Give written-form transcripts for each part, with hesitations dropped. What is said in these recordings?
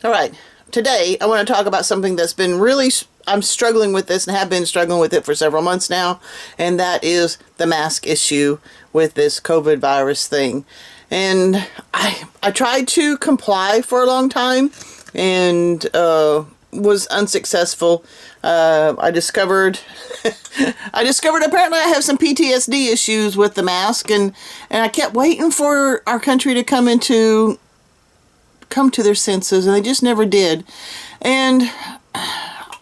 All right, today I want to talk about something that's been really, I'm struggling with this and have been struggling with it for several months now, and that is the mask issue with this COVID virus thing. And I tried to comply for a long time and was unsuccessful. I discovered apparently I have some PTSD issues with the mask, and I kept waiting for our country to come to their senses, and they just never did. And I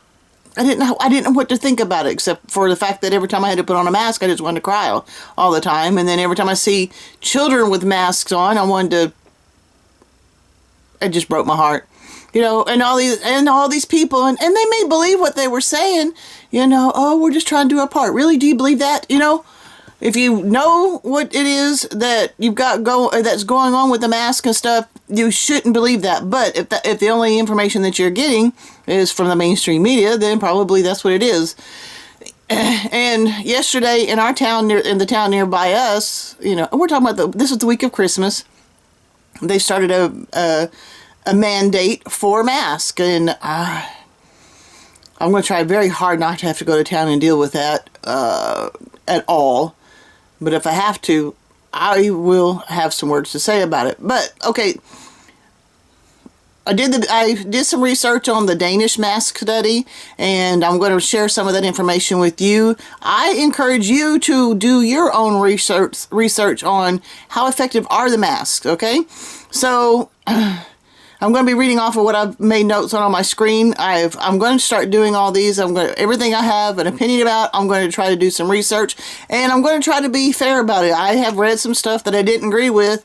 didn't know what to think about it, except for the fact that every time I had to put on a mask, I just wanted to cry all the time. And then every time I see children with masks on, it just broke my heart. And all these people, and they may believe what they were saying, oh, we're just trying to do our part. Really? Do you believe that? If you know what it is that you've got that's going on with the mask and stuff, you shouldn't believe that. But if the only information that you're getting is from the mainstream media, then probably that's what it is. And yesterday in our town, in the town nearby us, we're talking about this is the week of Christmas. They started a mandate for masks, and I'm going to try very hard not to have to go to town and deal with that at all. But if I have to, I will have some words to say about it. But okay, I did some research on the Danish Mask Study, and I'm going to share some of that information with you. I encourage you to do your own research on how effective are the masks. Okay, so I'm going to be reading off of what I've made notes on my screen. I'm going to start doing all these. Everything I have an opinion about, I'm going to try to do some research, and I'm going to try to be fair about it. I have read some stuff that I didn't agree with,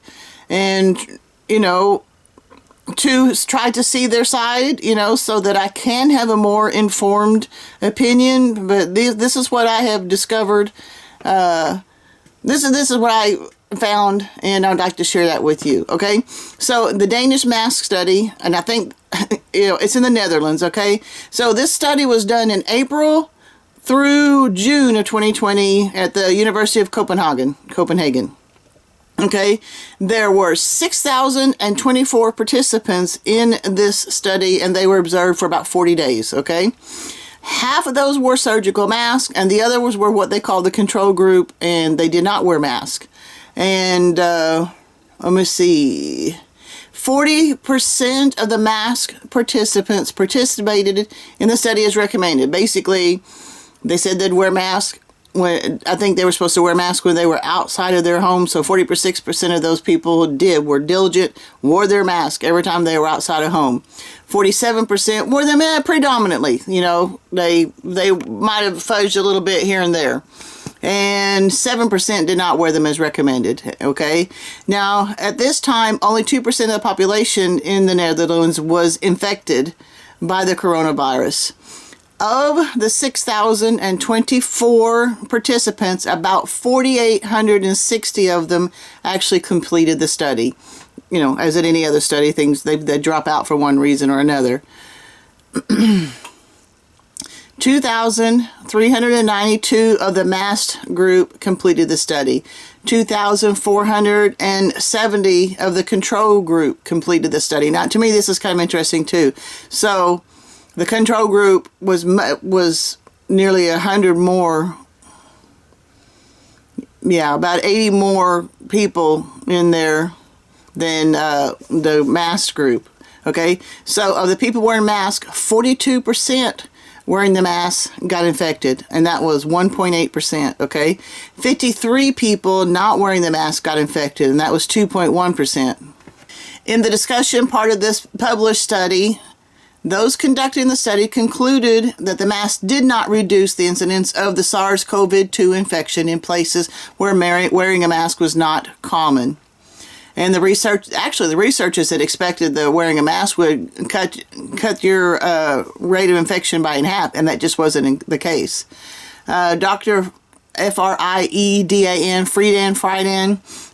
and, to try to see their side, so that I can have a more informed opinion. But this is what I have discovered. This is what I found, and I'd like to share that with you. Okay, so the Danish Mask Study, and I think it's in the Netherlands. Okay, so this study was done in April through June of 2020 at the University of Copenhagen. Okay, there were 6,024 participants in this study, and they were observed for about 40 days. Okay, half of those wore surgical masks, and the others were what they call the control group, and they did not wear masks. And let me see, 40% of the mask participants participated in the study as recommended. Basically, they said they'd wear masks. I think they were supposed to wear masks when they were outside of their home. So 46% of those people were diligent, wore their mask every time they were outside of home. 47% wore them predominantly. They might have fudged a little bit here and there. And 7% did not wear them as recommended. Okay. Now, at this time, only 2% of the population in the Netherlands was infected by the coronavirus. Of the 6,024 participants, about 4,860 of them actually completed the study. As in any other study, things they drop out for one reason or another. 2,392 of the masked group completed the study. 2,470 of the control group completed the study. Now, to me, this is kind of interesting too. So, the control group was nearly 100 more. Yeah, about 80 more people in there than the masked group. Okay, so of the people wearing masks, 42% wearing the mask got infected, and that was 1.8%, okay? 53 people not wearing the mask got infected, and that was 2.1%. In the discussion part of this published study, those conducting the study concluded that the mask did not reduce the incidence of the SARS-CoV-2 infection in places where wearing a mask was not common. And the researchers had expected that wearing a mask would cut your rate of infection by in half, and that just wasn't the case. Dr. Friedan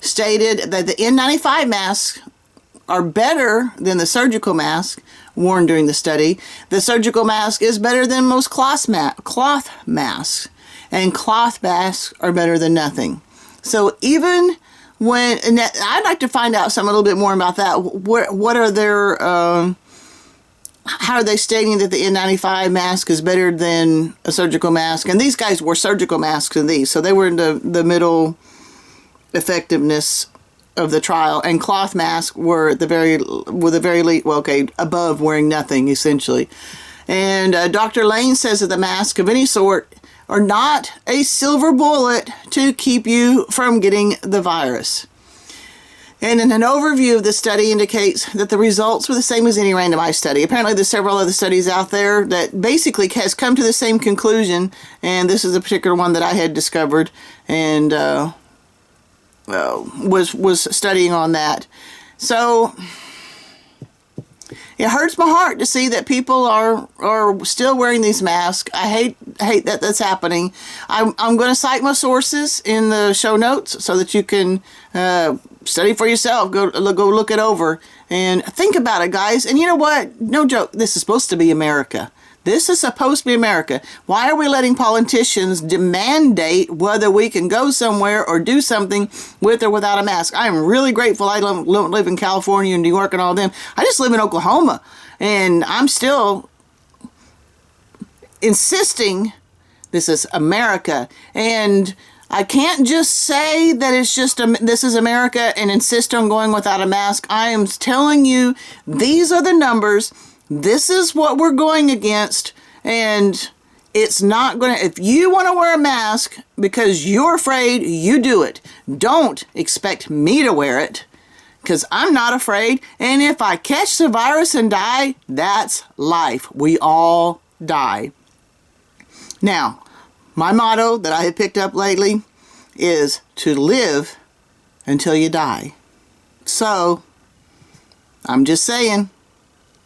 stated that the N95 masks are better than the surgical mask worn during the study. The surgical mask is better than most cloth masks, and cloth masks are better than nothing. So even when, and I'd like to find out a little bit more about that. What are their how are they stating that the N95 mask is better than a surgical mask? And these guys wore surgical masks in these, so they were in the middle effectiveness of the trial, and cloth masks were at the very least, well, okay, above wearing nothing, essentially. And Dr. Lane says that the mask of any sort are not a silver bullet to keep you from getting the virus. And in an overview of the study indicates that the results were the same as any randomized study. Apparently there's several other studies out there that basically has come to the same conclusion, and this is a particular one that I had discovered and was studying on that. So it hurts my heart to see that people are still wearing these masks. I hate that that's happening. I'm going to cite my sources in the show notes so that you can study for yourself. Go look it over and think about it, guys. And you know what? No joke. This is supposed to be America. This is supposed to be America. Why are we letting politicians mandate whether we can go somewhere or do something with or without a mask? I am really grateful I don't live in California and New York and all them. I just live in Oklahoma, and I'm still insisting this is America. And I can't just say that it's just this is America and insist on going without a mask. I am telling you, these are the numbers. This is what we're going against, and it's not going to, if you want to wear a mask because you're afraid, you do it. Don't expect me to wear it, because I'm not afraid, and if I catch the virus and die, that's life. We all die. Now, my motto that I have picked up lately is to live until you die. So, I'm just saying,